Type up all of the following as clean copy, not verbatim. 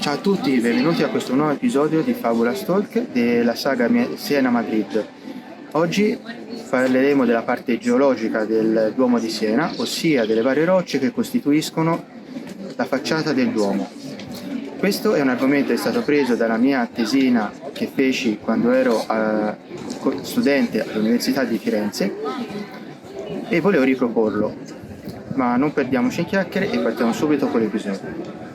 Ciao a tutti, benvenuti a questo nuovo episodio di Fabula Talk della saga Siena-Madrid. Oggi parleremo della parte geologica del Duomo di Siena, ossia delle varie rocce che costituiscono la facciata del Duomo. Questo è un argomento che è stato preso dalla mia tesina che feci quando ero studente all'Università di Firenze e volevo riproporlo, ma non perdiamoci in chiacchiere e partiamo subito con l'episodio.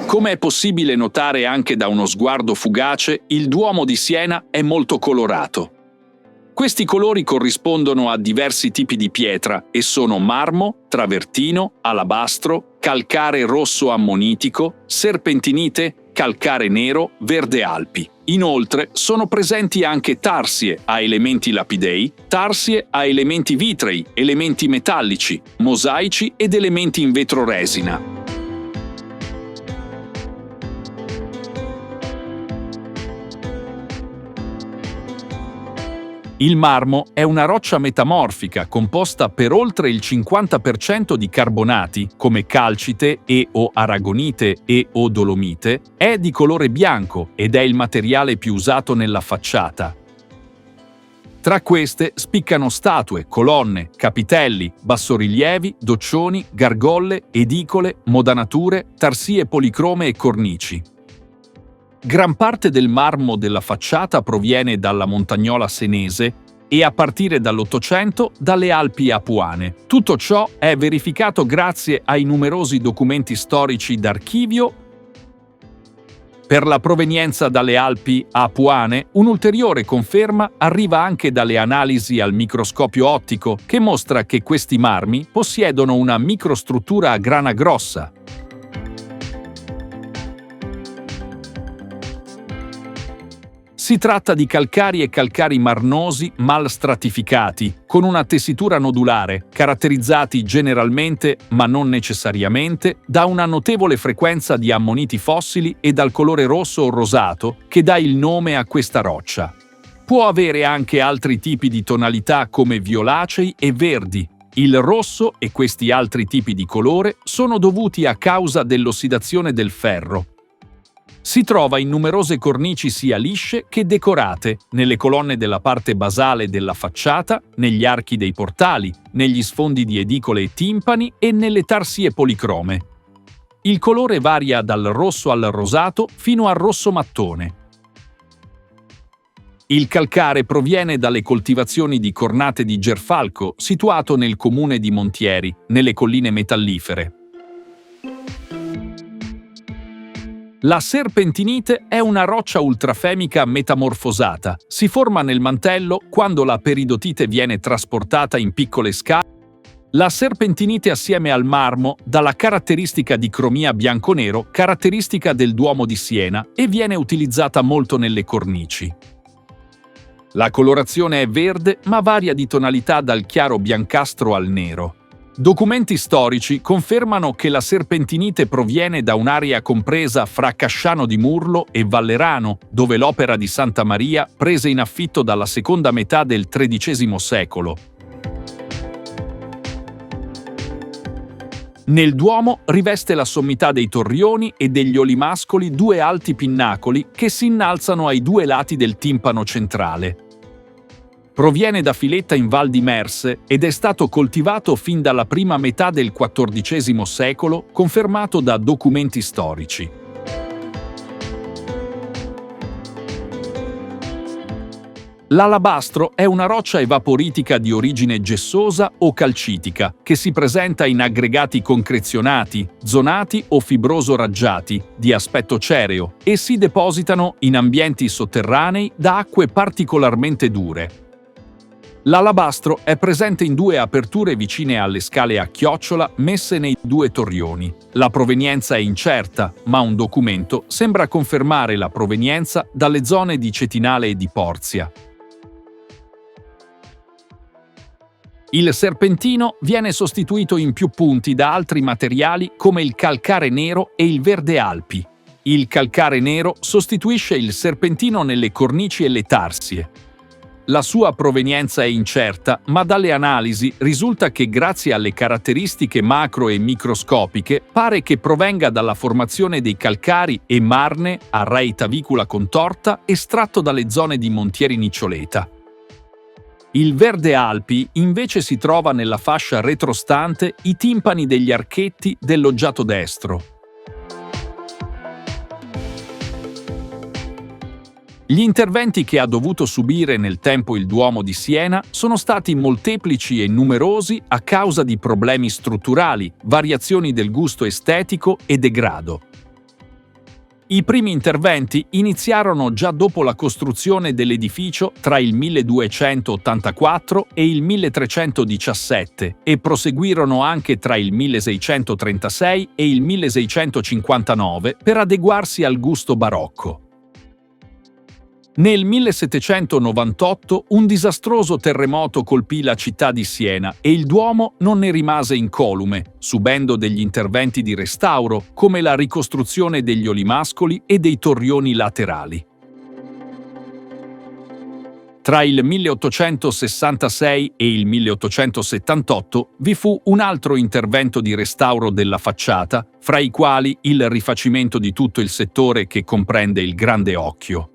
Come è possibile notare anche da uno sguardo fugace, il Duomo di Siena è molto colorato. Questi colori corrispondono a diversi tipi di pietra e sono marmo, travertino, alabastro, calcare rosso ammonitico, serpentinite, calcare nero, verde Alpi. Inoltre sono presenti anche tarsie a elementi lapidei, tarsie a elementi vitrei, elementi metallici, mosaici ed elementi in vetroresina. Il marmo è una roccia metamorfica composta per oltre il 50% di carbonati, come calcite e o aragonite e o dolomite, è di colore bianco ed è il materiale più usato nella facciata. Tra queste spiccano statue, colonne, capitelli, bassorilievi, doccioni, gargolle, edicole, modanature, tarsie policrome e cornici. Gran parte del marmo della facciata proviene dalla montagnola senese e a partire dall'Ottocento dalle Alpi apuane. Tutto ciò è verificato grazie ai numerosi documenti storici d'archivio. Per la provenienza dalle Alpi apuane, un'ulteriore conferma arriva anche dalle analisi al microscopio ottico che mostra che questi marmi possiedono una microstruttura a grana grossa. Si tratta di calcari e calcari marnosi mal stratificati, con una tessitura nodulare, caratterizzati generalmente, ma non necessariamente, da una notevole frequenza di ammoniti fossili e dal colore rosso o rosato che dà il nome a questa roccia. Può avere anche altri tipi di tonalità come violacei e verdi. Il rosso e questi altri tipi di colore sono dovuti a causa dell'ossidazione del ferro. Si trova in numerose cornici sia lisce che decorate, nelle colonne della parte basale della facciata, negli archi dei portali, negli sfondi di edicole e timpani e nelle tarsie policrome. Il colore varia dal rosso al rosato fino al rosso mattone. Il calcare proviene dalle coltivazioni di Cornate di Gerfalco, situato nel comune di Montieri, nelle colline metallifere. La serpentinite è una roccia ultrafemica metamorfosata. Si forma nel mantello quando la peridotite viene trasportata in piccole scale. La serpentinite assieme al marmo dà la caratteristica di cromia bianco-nero, caratteristica del Duomo di Siena, e viene utilizzata molto nelle cornici. La colorazione è verde, ma varia di tonalità dal chiaro biancastro al nero. Documenti storici confermano che la serpentinite proviene da un'area compresa fra Casciano di Murlo e Vallerano, dove l'opera di Santa Maria prese in affitto dalla seconda metà del XIII secolo. Nel Duomo riveste la sommità dei torrioni e degli olimascoli due alti pinnacoli che si innalzano ai due lati del timpano centrale. Proviene da Filetta in Val di Merse ed è stato coltivato fin dalla prima metà del XIV secolo, confermato da documenti storici. L'alabastro è una roccia evaporitica di origine gessosa o calcitica, che si presenta in aggregati concrezionati, zonati o fibroso-raggiati, di aspetto cereo, e si depositano in ambienti sotterranei da acque particolarmente dure. L'alabastro è presente in due aperture vicine alle scale a chiocciola messe nei due torrioni. La provenienza è incerta, ma un documento sembra confermare la provenienza dalle zone di Cetinale e di Porzia. Il serpentino viene sostituito in più punti da altri materiali come il calcare nero e il verde Alpi. Il calcare nero sostituisce il serpentino nelle cornici e le tarsie. La sua provenienza è incerta, ma dalle analisi risulta che grazie alle caratteristiche macro e microscopiche pare che provenga dalla formazione dei calcari e marne a reitavicula contorta estratto dalle zone di Montieri Niccioleta. Il Verde Alpi invece si trova nella fascia retrostante i timpani degli archetti del loggiato destro. Gli interventi che ha dovuto subire nel tempo il Duomo di Siena sono stati molteplici e numerosi a causa di problemi strutturali, variazioni del gusto estetico e degrado. I primi interventi iniziarono già dopo la costruzione dell'edificio tra il 1284 e il 1317 e proseguirono anche tra il 1636 e il 1659 per adeguarsi al gusto barocco. Nel 1798 un disastroso terremoto colpì la città di Siena e il Duomo non ne rimase incolume, subendo degli interventi di restauro come la ricostruzione degli olimascoli e dei torrioni laterali. Tra il 1866 e il 1878 vi fu un altro intervento di restauro della facciata, fra i quali il rifacimento di tutto il settore che comprende il Grande Occhio.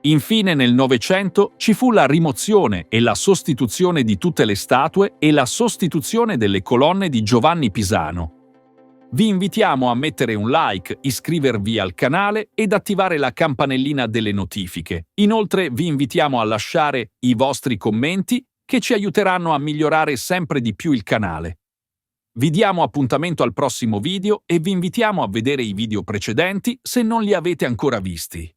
Infine nel Novecento ci fu la rimozione e la sostituzione di tutte le statue e la sostituzione delle colonne di Giovanni Pisano. Vi invitiamo a mettere un like, iscrivervi al canale ed attivare la campanellina delle notifiche. Inoltre vi invitiamo a lasciare i vostri commenti che ci aiuteranno a migliorare sempre di più il canale. Vi diamo appuntamento al prossimo video e vi invitiamo a vedere i video precedenti se non li avete ancora visti.